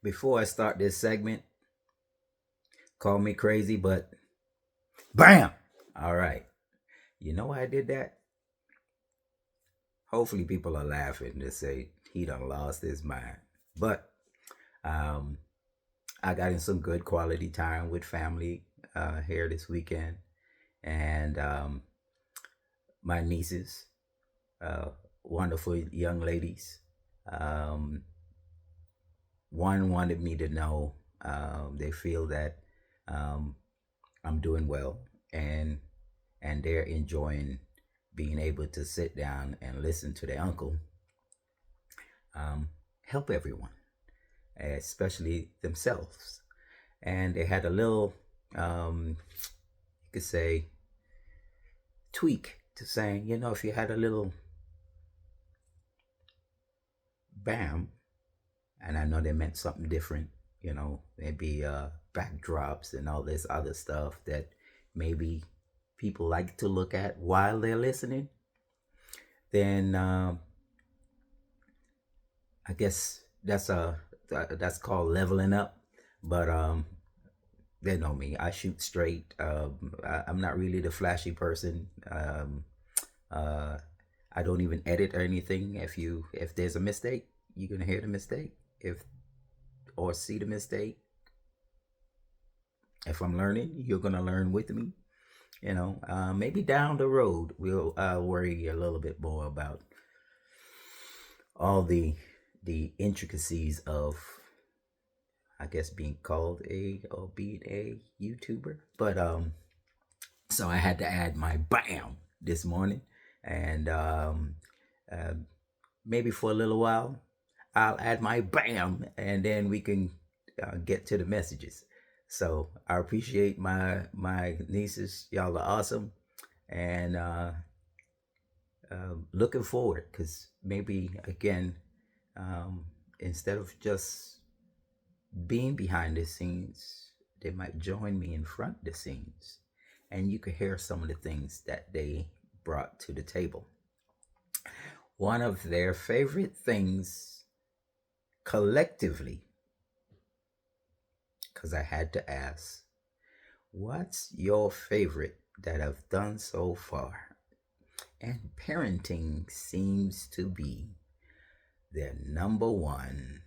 Before I start this segment, call me crazy, but bam! All right. You know why I did that? Hopefully, people are laughing to say he done lost his mind. But um, I got in some good quality time with family here this weekend. And my nieces, uh, wonderful young ladies. Um, One wanted me to know they feel that um, I'm doing well, and they're enjoying being able to sit down and listen to their uncle um, help everyone, especially themselves. And they had a little, you could say, tweak to saying, if you had a little bam, and I know they meant something different, maybe backdrops and all this other stuff that maybe people like to look at while they're listening, then I guess that's called leveling up. But they know me. I shoot straight. I'm not really the flashy person. Uh, I don't even edit or anything. If there's a mistake, you're gonna hear the mistake. If or see the mistake. If I'm learning, you're gonna learn with me. Maybe down the road we'll worry a little bit more about all the intricacies of, I guess, being called a or being a YouTuber. But so I had to add my bam this morning, and uh, maybe for a little while I'll add my bam, and then we can get to the messages. So I appreciate my nieces. Y'all are awesome, and looking forward because maybe again, um, instead of just being behind the scenes, they might join me in front of the scenes, and you could hear some of the things that they brought to the table. One of their favorite things collectively, because I had to ask, what's your favorite that I've done so far? And parenting seems to be their number one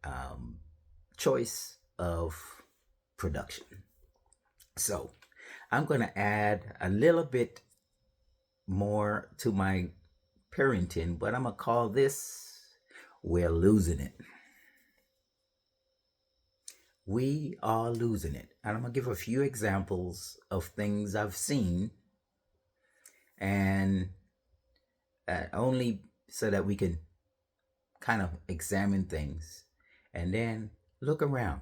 um, choice of production. So I'm going to add a little bit more to my parenting, but I'm going to call this We're Losing It. We are losing it. And I'm going to give a few examples of things I've seen, and only so that we can kind of examine things and then look around.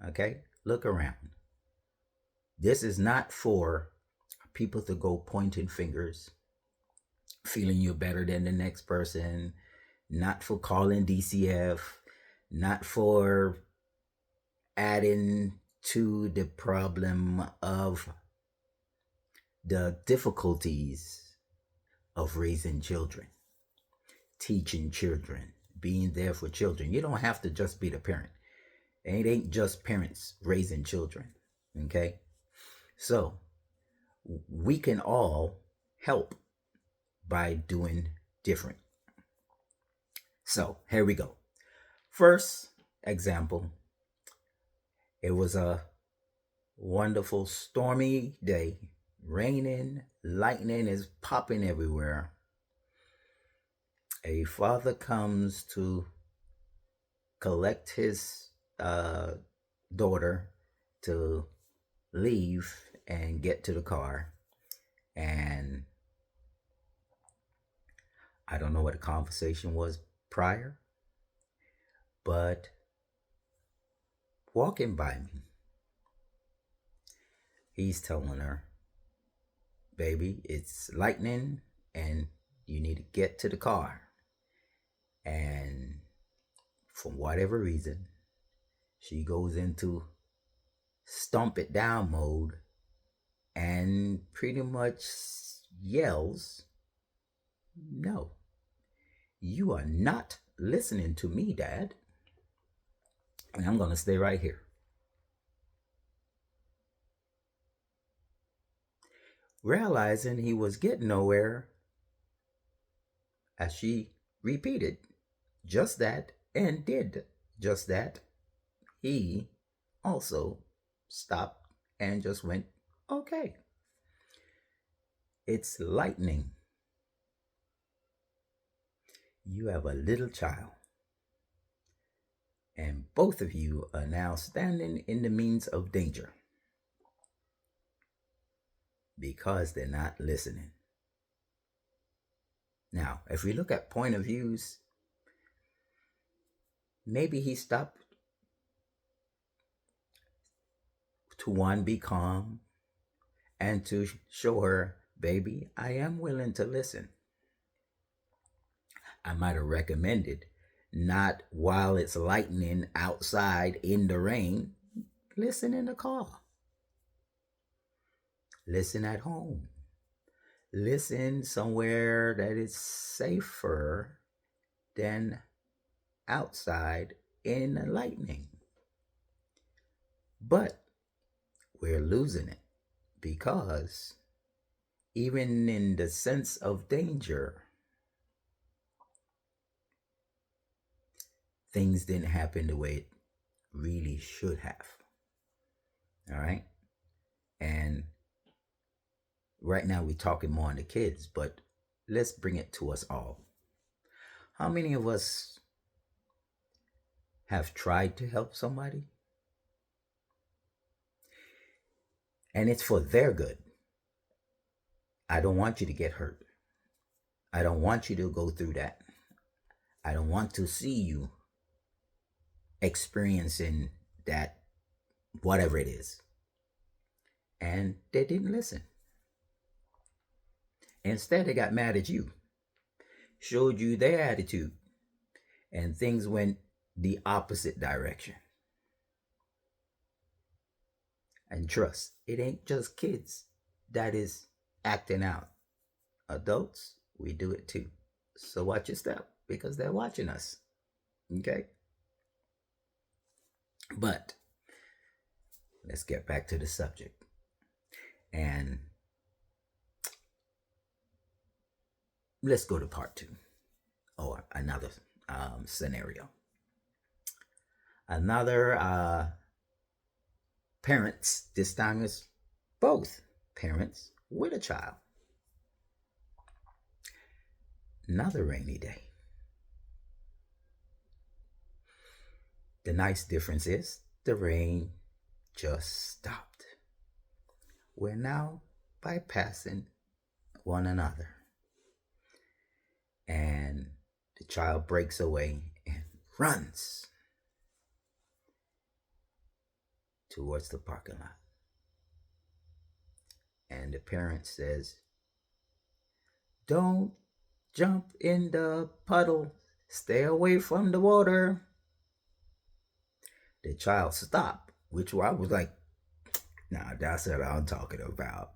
Okay? Look around. This is not for people to go pointing fingers, feeling you're better than the next person, not for calling DCF, not for adding to the problem of the difficulties of raising children, teaching children, being there for children. You don't have to just be the parent. It ain't just parents raising children. Okay? So we can all help by doing different. So here we go. First example, it was a wonderful stormy day, raining, lightning is popping everywhere. A father comes to collect his daughter to leave and get to the car. And I don't know what the conversation was prior, but walking by me, he's telling her, baby, it's lightning and you need to get to the car. And for whatever reason, she goes into stomp it down mode and pretty much yells, no. You are not listening to me, Dad. And I'm going to stay right here. Realizing he was getting nowhere, as she repeated just that and did just that, he also stopped and just went, okay. It's lightning. You have a little child, and both of you are now standing in the means of danger because they're not listening. Now, if we look at point of views, maybe he stopped to one, be calm, and to show her, baby, I am willing to listen. I might have recommended not while it's lightning outside in the rain. Listen in the car. Listen at home. Listen somewhere that is safer than outside in the lightning. But we're losing it because even in the sense of danger, things didn't happen the way it really should have. All right? And right now we're talking more on the kids, but let's bring it to us all. How many of us have tried to help somebody? And it's for their good. I don't want you to get hurt. I don't want you to go through that. I don't want to see you experiencing that, whatever it is. And they didn't listen. Instead, they got mad at you, showed you their attitude, and things went the opposite direction. And trust, it ain't just kids that is acting out. Adults, we do it too. So watch your step because they're watching us. Okay? But let's get back to the subject. And let's go to part 2 or another scenario. Another parents, this time is both parents with a child. Another rainy day. The nice difference is the rain just stopped. We're now bypassing one another. And the child breaks away and runs towards the parking lot. And the parent says, don't jump in the puddle. Stay away from the water. The child stopped, which I was like, nah, that's what I'm talking about.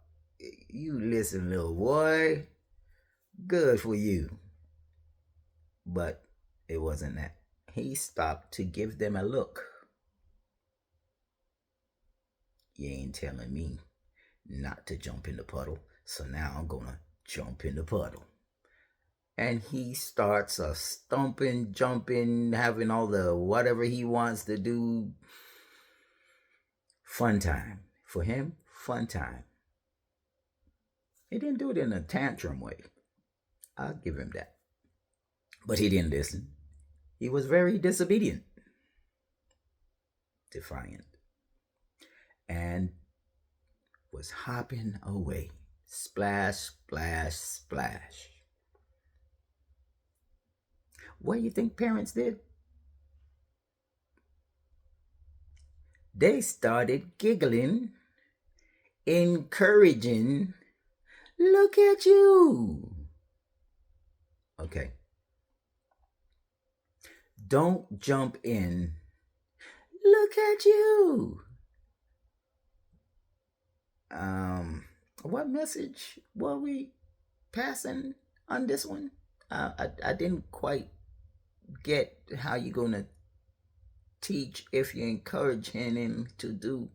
You listen, little boy. Good for you. But it wasn't that. He stopped to give them a look. You ain't telling me not to jump in the puddle, so now I'm gonna jump in the puddle. And he starts stomping, jumping, having all the whatever he wants to do. Fun time. For him, fun time. He didn't do it in a tantrum way. I'll give him that. But he didn't listen. He was very disobedient, defiant, and was hopping away. Splash, splash, splash. What do you think parents did? They started giggling, encouraging. Look at you. Okay. Don't jump in. Look at you. What message were we passing on this one? I didn't quite get how you're going to teach if you're encouraging him to do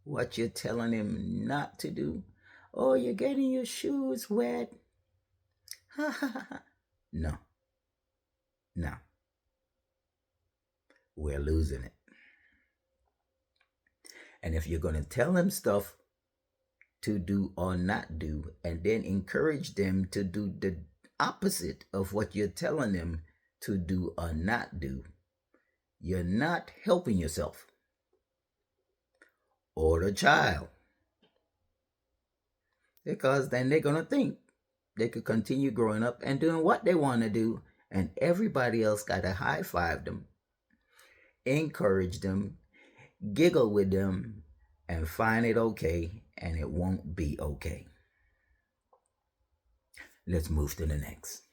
what you're telling him not to do. Oh, you're getting your shoes wet. Ha ha ha. No, no, we're losing it. And if you're going to tell him stuff to do or not do, and then encourage them to do the opposite of what you're telling them to do or not do, you're not helping yourself or the child. Because then they're going to think they could continue growing up and doing what they want to do, and everybody else got to high five them, encourage them, giggle with them, and find it okay, and it won't be okay. Let's move to the next.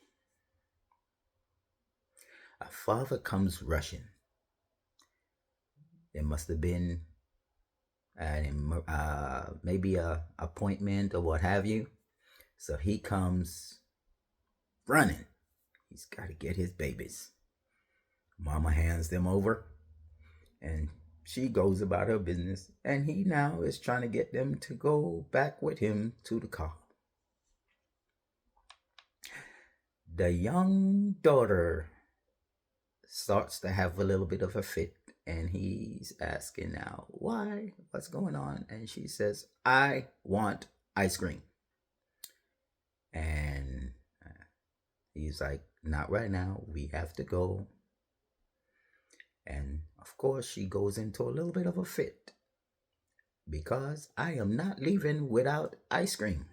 A father comes rushing. There must have been maybe a appointment or what have you. So he comes running. He's got to get his babies. Mama hands them over, and she goes about her business, and he now is trying to get them to go back with him to the car. The young daughter starts to have a little bit of a fit, and he's asking now, why? What's going on? And she says, I want ice cream. And he's like, not right now. We have to go. And of course, she goes into a little bit of a fit because I am not leaving without ice cream.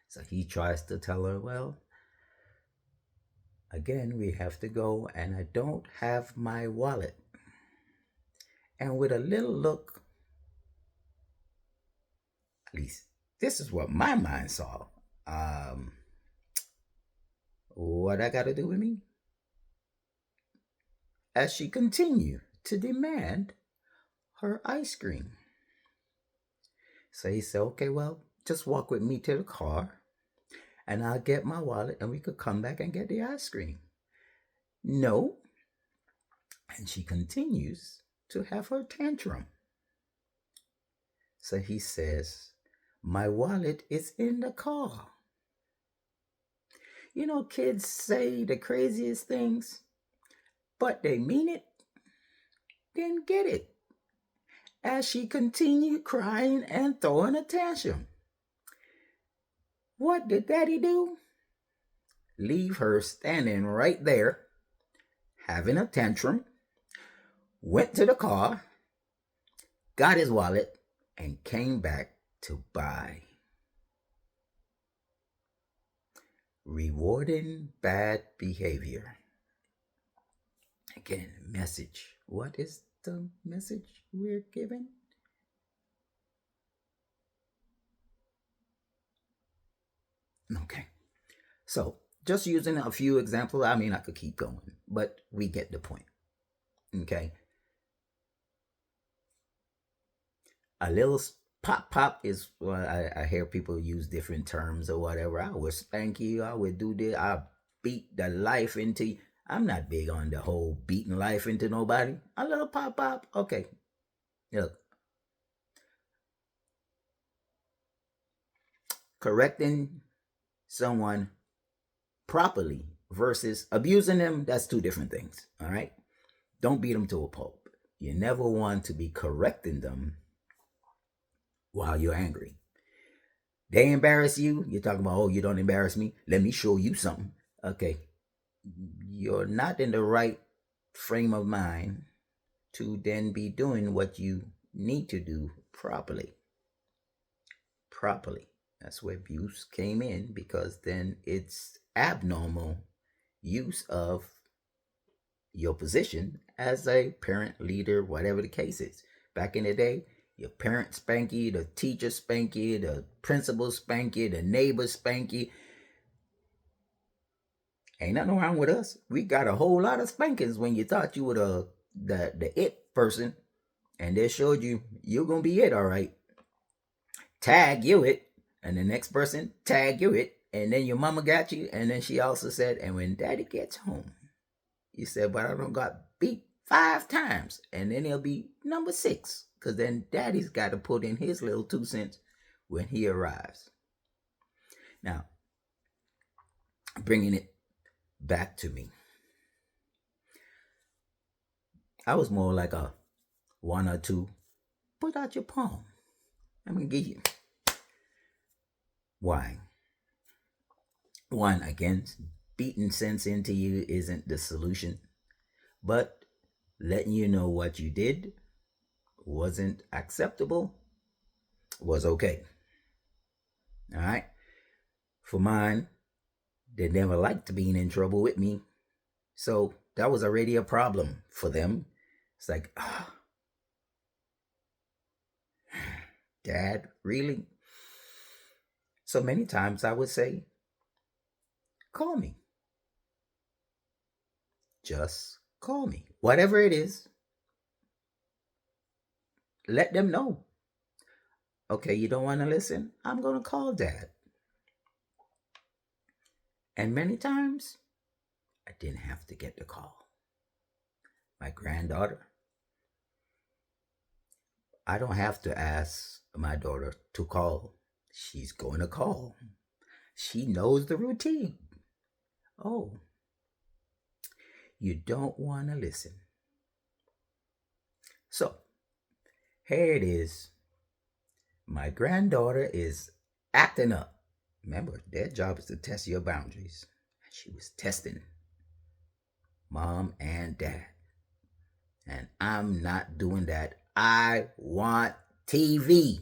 So he tries to tell her, well, again, we have to go, and I don't have my wallet. And with a little look, at least this is what my mind saw. What I got to do with me? As she continued to demand her ice cream. So he said, okay, well, just walk with me to the car, and I'll get my wallet, and we could come back and get the ice cream. No. And she continues to have her tantrum. So he says, my wallet is in the car. You know, kids say the craziest things, but they mean it. Didn't get it. As she continued crying and throwing a tantrum. What did Daddy do? Leave her standing right there, having a tantrum, went to the car, got his wallet, and came back to buy. Rewarding bad behavior. Again, message. What is the message we're giving? Okay. So, just using a few examples. I mean, I could keep going, but we get the point. Okay. A little pop is, well, I hear people use different terms or whatever. I would spank you. I would do this. I beat the life into you. I'm not big on the whole beating life into nobody. A little pop. Okay. Look. Correcting someone properly versus abusing them, that's two different things. All right. Don't beat them to a pulp. You never want to be correcting them while you're angry. They embarrass you. You're talking about, oh, you don't embarrass me. Let me show you something. Okay. You're not in the right frame of mind to then be doing what you need to do properly. That's where abuse came in, because then it's abnormal use of your position as a parent, leader, whatever the case is. Back in the day, your parents spank you, the teacher spank you, the principal spank you, the neighbors spank you. Ain't nothing wrong with us. We got a whole lot of spankings when you thought you were the it person, and they showed you you're gonna be it, all right. Tag you it, and the next person tag you it, And then your mama got you. And then she also said, and when daddy gets home, you said, but I don't got beat 5 times. And then it'll be number 6. Because then daddy's got to put in his little 2 cents when he arrives. Now, bringing it back to me, I was more like a 1 or 2. Put out your palm. I'm going to give you. Why? 1, again, beating sense into you isn't the solution, but letting you know what you did wasn't acceptable was okay. All right? For mine, they never liked being in trouble with me. So that was already a problem for them. It's like, Dad, really? So many times I would say, call me. Just call me. Whatever it is, let them know. Okay, you don't want to listen? I'm going to call Dad. And many times, I didn't have to get the call. My granddaughter, I don't have to ask my daughter to call. She's going to call. She knows the routine. Oh, you don't want to listen. So, here it is. My granddaughter is acting up. Remember, their job is to test your boundaries. She was testing Mom and Dad. And I'm not doing that. I want TV.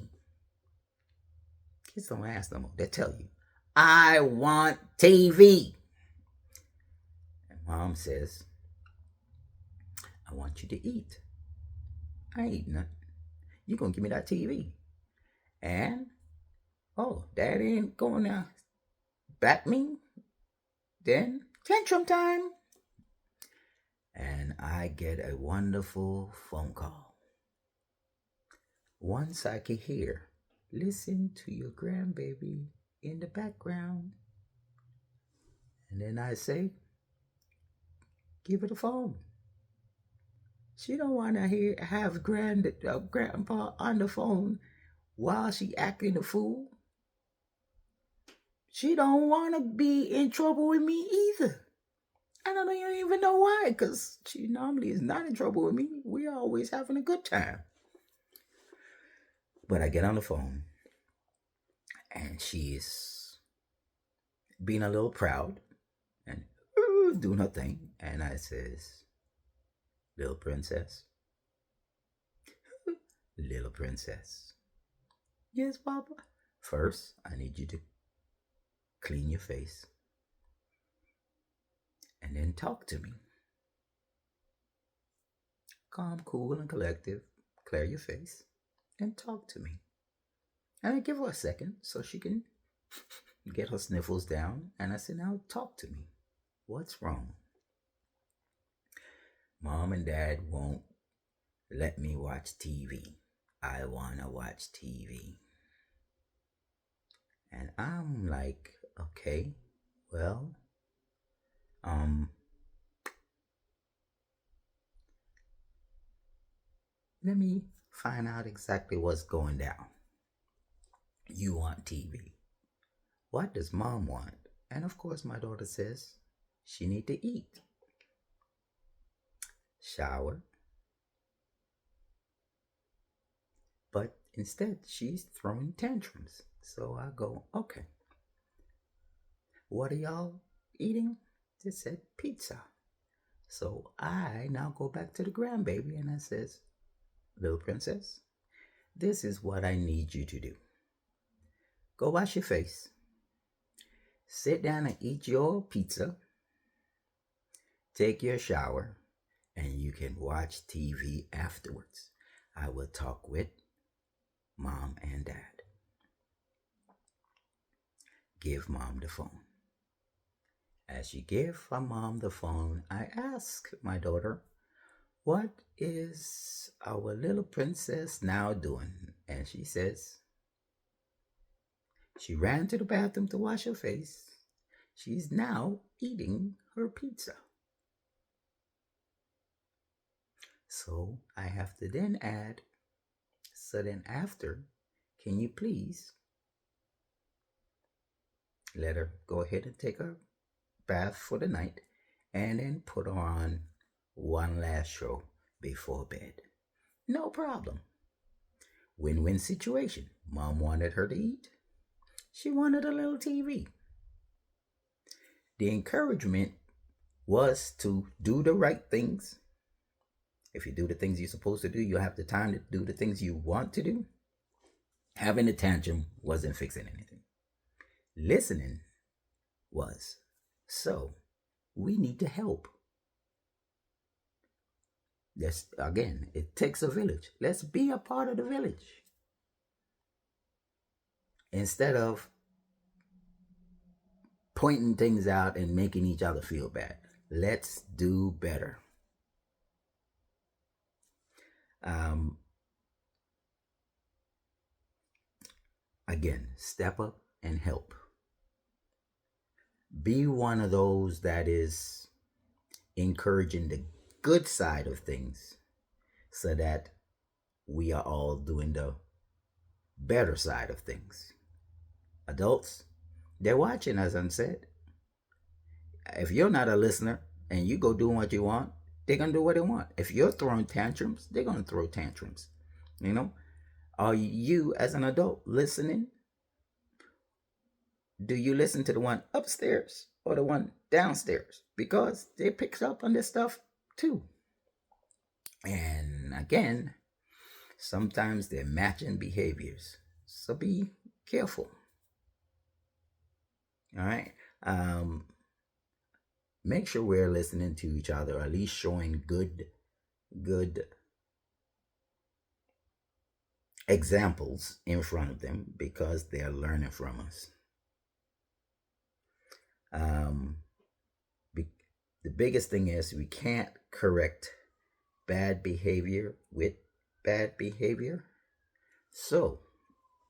Kids don't ask no more. They tell you, I want TV. And Mom says, I want you to eat. I ain't eating nothing. You're going to give me that TV. And, oh, Dad ain't going to bat me. Then, tantrum time. And I get a wonderful phone call. Once I could hear, listen to your grandbaby in the background. And then I say, give her the phone. She don't want to have grandpa on the phone while she acting a fool. She don't want to be in trouble with me either. And I don't even know why, because she normally is not in trouble with me. We're always having a good time. But I get on the phone, and she's being a little proud and doing her thing. And I says, little princess. Little princess. Yes, Papa. First, I need you to clean your face. And then talk to me. Calm, cool, and collective. Clear your face. And talk to me. And I give her a second so she can get her sniffles down. And I said, now talk to me. What's wrong? Mom and Dad won't let me watch TV. I want to watch TV. And I'm like, okay, well, let me find out exactly what's going down. You want TV. What does Mom want? And of course, my daughter says she need to eat, shower. But instead, she's throwing tantrums. So I go, okay. What are y'all eating? They said pizza. So I now go back to the grandbaby and I says, little princess, this is what I need you to do. Go wash your face. Sit down and eat your pizza. Take your shower. And you can watch TV afterwards. I will talk with Mom and Dad. Give Mom the phone. As you give Mom the phone, I ask my daughter, what is our little princess now doing? And she says, She ran to the bathroom to wash her face. She's now eating her pizza. So I have to then add, so then after, can you please let her go ahead and take a bath for the night and then put her on one last show before bed? No problem. Win-win situation. Mom wanted her to eat. She wanted a little TV. The encouragement was to do the right things. If you do the things you're supposed to do, you'll have the time to do the things you want to do. Having a tantrum wasn't fixing anything. Listening was. So, we need to help. Again, it takes a village. Let's be a part of the village. Instead of pointing things out and making each other feel bad, let's do better. Again, step up and help. Be one of those that is encouraging the good side of things so that we are all doing the better side of things. Adults, they're watching, as I said. If you're not a listener and you go doing what you want, they're going to do what they want. If you're throwing tantrums, they're going to throw tantrums. You know, are you as an adult listening? Do you listen to the one upstairs or the one downstairs? Because they pick up on this stuff too. And again, sometimes they're matching behaviors. So be careful. All right. Make sure we're listening to each other, or at least showing good examples in front of them, because they're learning from us. The biggest thing is we can't correct bad behavior with bad behavior. So,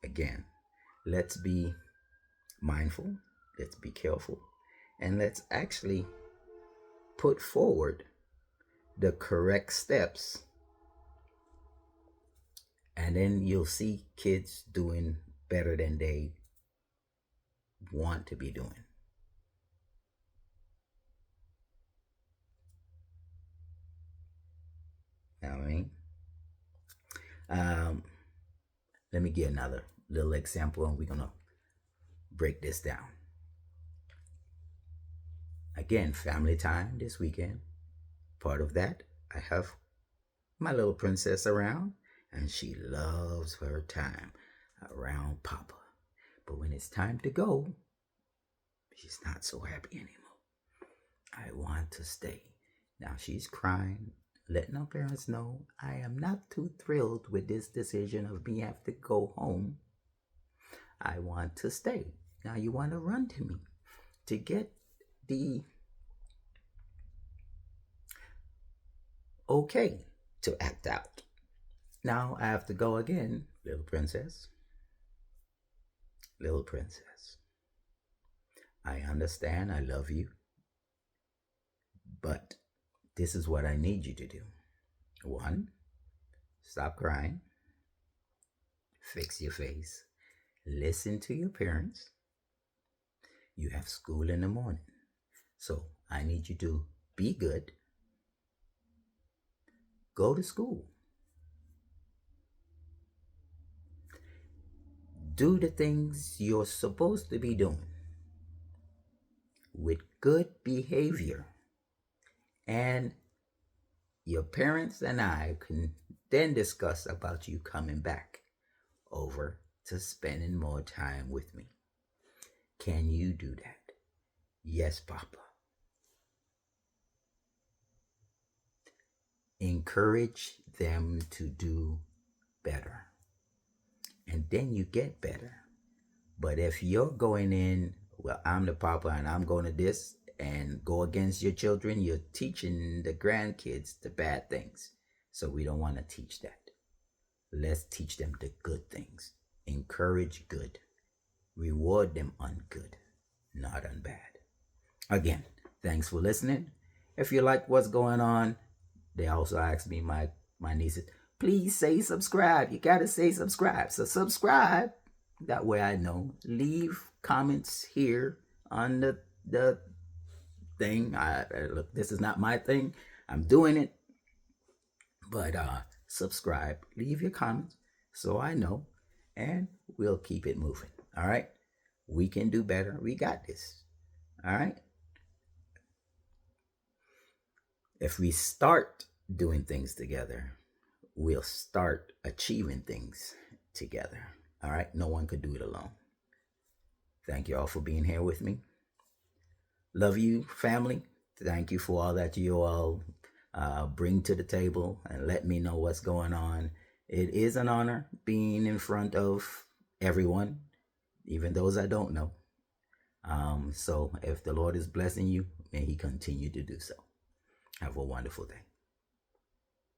again, let's be mindful, let's be careful, and let's actually put forward the correct steps. And then you'll see kids doing better than they want to be doing. Know what I mean? Let me get another little example and we're going to break this down. Again, family time this weekend. Part of that, I have my little princess around, and she loves her time around Papa. But when it's time to go, she's not so happy anymore. I want to stay. Now she's crying, letting her parents know I am not too thrilled with this decision of me have to go home. I want to stay. Now you want to run to me to get the okay to act out. Now I have to go again, little princess. Little princess, I understand, I love you, but this is what I need you to do. 1, stop crying, fix your face, listen to your parents. You have school in the morning, so I need you to be good, go to school, do the things you're supposed to be doing with good behavior, and your parents and I can then discuss about you coming back over to spending more time with me. Can you do that? Yes, Papa. Encourage them to do better, and then you get better. But if you're going in, well, I'm the papa and I'm going to this, and go against your children, you're teaching the grandkids the bad things. So we don't want to teach that. Let's teach them the good things. Encourage good. reward them on good, not on bad. Again, thanks for listening. If you like what's going on, they also asked me, my nieces, please say subscribe. You gotta say subscribe. So subscribe. That way I know. Leave comments here on the thing. Look, this is not my thing. I'm doing it. But subscribe. Leave your comments so I know, and we'll keep it moving. All right. We can do better. We got this. All right. If we start doing things together, we'll start achieving things together. All right. No one could do it alone. Thank you all for being here with me. Love you, family. Thank you for all that you all bring to the table and let me know what's going on. It is an honor being in front of everyone, even those I don't know. So if the Lord is blessing you, may He continue to do so. Have a wonderful day.